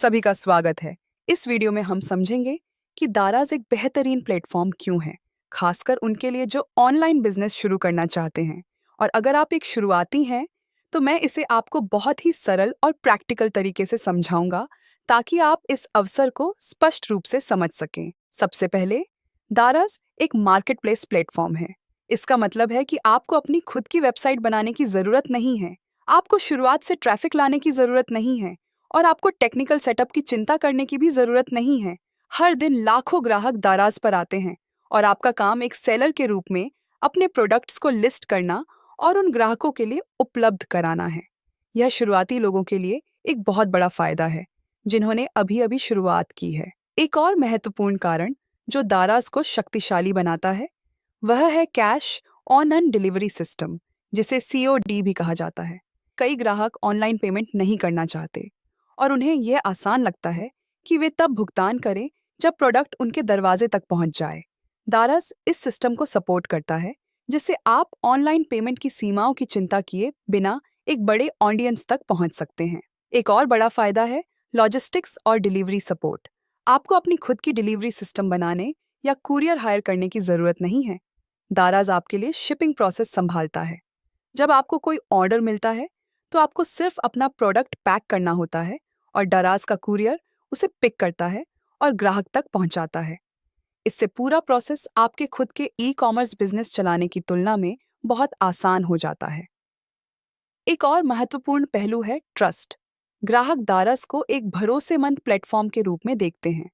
सभी का स्वागत है। इस वीडियो में हम समझेंगे कि दाराज एक बेहतरीन प्लेटफॉर्म क्यों है, खासकर उनके लिए जो ऑनलाइन बिजनेस शुरू करना चाहते हैं। और अगर आप एक शुरुआती हैं, तो मैं इसे आपको बहुत ही सरल और प्रैक्टिकल तरीके से समझाऊंगा ताकि आप इस अवसर को स्पष्ट रूप से समझ सकें। सबसे पहले, दाराज एक मार्केटप्लेस प्लेटफॉर्म है। इसका मतलब है कि आपको अपनी खुद की वेबसाइट बनाने की जरूरत नहीं है। आपको शुरुआत से ट्रैफिक लाने की जरूरत नहीं है और आपको टेक्निकल सेटअप की चिंता करने की भी जरूरत नहीं है। हर दिन लाखों ग्राहक दाराज पर आते हैं और आपका काम एक सेलर के रूप में अपने प्रोडक्ट्स को लिस्ट करना और उन ग्राहकों के लिए उपलब्ध कराना है। यह शुरुआती लोगों के लिए एक बहुत बड़ा फायदा है, जिन्होंने अभी अभी शुरुआत की है। एक और महत्वपूर्ण कारण जो दाराज को शक्तिशाली बनाता है, वह है cash on and delivery system, जिसे COD भी कहा जाता है। कई ग्राहक ऑनलाइन पेमेंट नहीं करना चाहते और उन्हें यह आसान लगता है कि वे तब भुगतान करें जब प्रोडक्ट उनके दरवाजे तक पहुंच जाए। दाराज इस सिस्टम को सपोर्ट करता है, जिससे आप ऑनलाइन पेमेंट की सीमाओं की चिंता किए बिना एक बड़े ऑडियंस तक पहुंच सकते हैं। एक और बड़ा फायदा है लॉजिस्टिक्स और डिलीवरी सपोर्ट। आपको अपनी खुद की डिलीवरी सिस्टम बनाने या कुरियर हायर करने की जरूरत नहीं है। दाराज आपके लिए शिपिंग प्रोसेस संभालता है। जब आपको कोई ऑर्डर मिलता है, तो आपको सिर्फ अपना प्रोडक्ट पैक करना होता है और दाराज का कुरियर उसे पिक करता है और ग्राहक तक पहुंचाता है। इससे पूरा प्रोसेस आपके खुद के ई-कॉमर्स बिजनेस चलाने की तुलना में बहुत आसान हो जाता है। एक और महत्वपूर्ण पहलू है ट्रस्ट। ग्राहक दाराज को एक भरोसेमंद प्लेटफॉर्म के रूप में देखते हैं।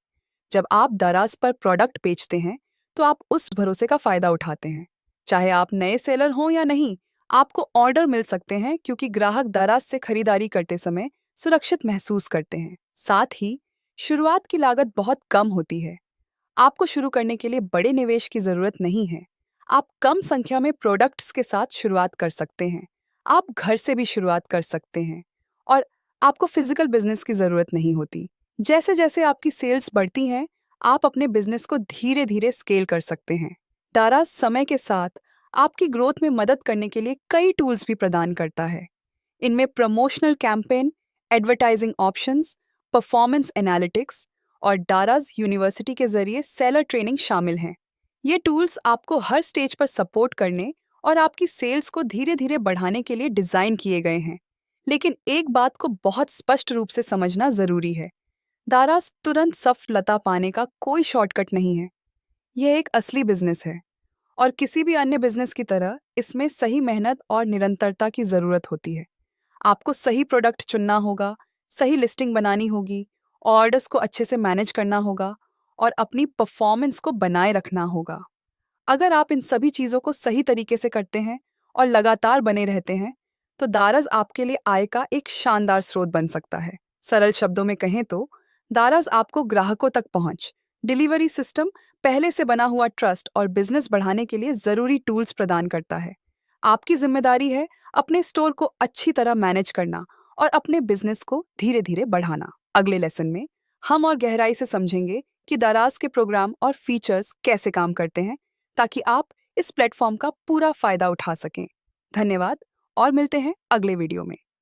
जब आप दाराज पर प्रोडक्ट बेचते हैं, तो आप उस भरोसे का फायदा उठाते हैं। चाहे आप नए सेलर हों या नहीं, आपको ऑर्डर मिल सकते हैं क्योंकि ग्राहक दाराज से खरीदारी करते समय सुरक्षित महसूस करते हैं। साथ ही, शुरुआत की लागत बहुत कम होती है। आपको शुरू करने के लिए बड़े निवेश की जरूरत नहीं है। आप कम संख्या में प्रोडक्ट्स के साथ शुरुआत कर सकते हैं। आप घर से भी शुरुआत कर सकते हैं और आपको फिजिकल बिजनेस की जरूरत नहीं होती। जैसे जैसे आपकी सेल्स बढ़ती हैं, आप अपने बिजनेस को धीरे धीरे स्केल कर सकते हैं। दाराज समय के साथ आपकी ग्रोथ में मदद करने के लिए कई टूल्स भी प्रदान करता है। इनमें promotional campaign, advertising options, performance analytics और दाराज यूनिवर्सिटी के जरिए सेलर ट्रेनिंग शामिल हैं। ये टूल्स आपको हर स्टेज पर सपोर्ट करने और आपकी सेल्स को धीरे धीरे बढ़ाने के लिए डिजाइन किए गए हैं। लेकिन एक बात को बहुत स्पष्ट रूप से समझना जरूरी है। दाराज तुरंत सफलता पाने का कोई शॉर्टकट नहीं है। यह एक असली बिजनेस है और किसी भी अन्य बिजनेस की तरह इसमें सही मेहनत और निरंतरता की जरूरत होती है। आपको सही प्रोडक्ट चुनना होगा, सही लिस्टिंग बनानी होगी, ऑर्डर्स को अच्छे से मैनेज करना होगा और अपनी परफॉर्मेंस को बनाए रखना होगा। अगर आप इन सभी चीज़ों को सही तरीके से करते हैं और लगातार बने रहते हैं, तो दाराज आपके लिए आय का एक शानदार स्रोत बन सकता है। सरल शब्दों में कहें तो, दाराज आपको ग्राहकों तक पहुंच, डिलीवरी सिस्टम, पहले से बना हुआ ट्रस्ट और बिजनेस बढ़ाने के लिए ज़रूरी टूल्स प्रदान करता है। आपकी जिम्मेदारी है अपने स्टोर को अच्छी तरह मैनेज करना और अपने बिजनेस को धीरे धीरे बढ़ाना। अगले लेसन में हम और गहराई से समझेंगे कि दाराज के प्रोग्राम और फीचर्स कैसे काम करते हैं, ताकि आप इस प्लेटफॉर्म का पूरा फायदा उठा सकें। धन्यवाद और मिलते हैं अगले वीडियो में।